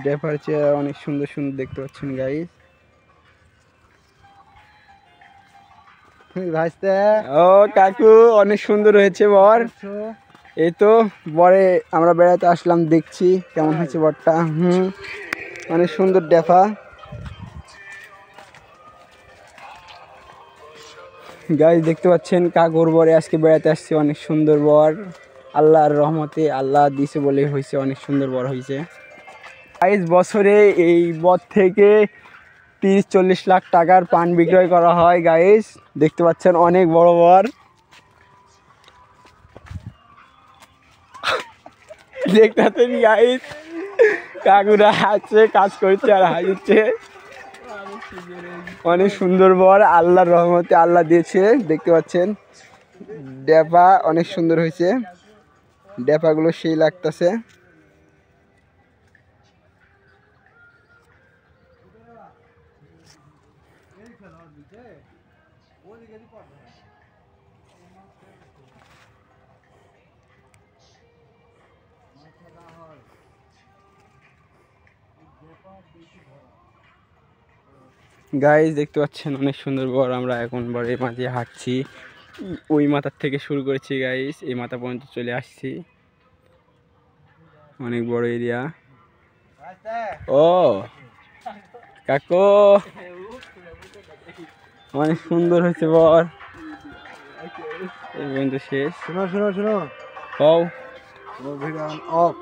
Dapper chair অনেক সুন্দর সুন্দর দেখতে পাচ্ছেন গাইস। ও কাকু অনেক সুন্দর হয়েছে বর। এই তো বরে আমরা বেড়াতে আসলাম, দেখছি কেমন হয়েছে বরটা। অনেক সুন্দর ড্যাফা গাইস, দেখতে পাচ্ছেন কাকুর বরে আজকে বেড়াতে আসছে। অনেক সুন্দর বর, আল্লাহর রহমতে আল্লাহ দিছে বলে হয়েছে, অনেক সুন্দর বর হয়েছে গাইস। বছরে এই বর থেকে 30-40 লাখ টাকার পান বিক্রয় করা হয় গাইস। দেখতে পাচ্ছেন অনেক বড় বর। দেখতে পাচ্ছেন গাইস, কাকুরা আছে কাজ করছে আর হাসছে। অনেক সুন্দর বর, আল্লাহর রহমতে আল্লাহ দিয়েছে। দেখতে পাচ্ছেন ড্যাপা অনেক সুন্দর হয়েছে, ড্যাপাগুলো সেই লাগতেছে। গাইস দেখতে পাচ্ছেন অনেক সুন্দর বর। আমরা এখন বরের মাঝে হাঁটছি, ওই মাথার থেকে শুরু করেছি গাইস, এই মাথা পর্যন্ত চলে আসছি। অনেক বড় এরিয়া। ও কাকু অনেক সুন্দর হয়েছে বর, এই পর্যন্ত শেষ। শোনো শোনো শোনো, হও ভিডিও অফ।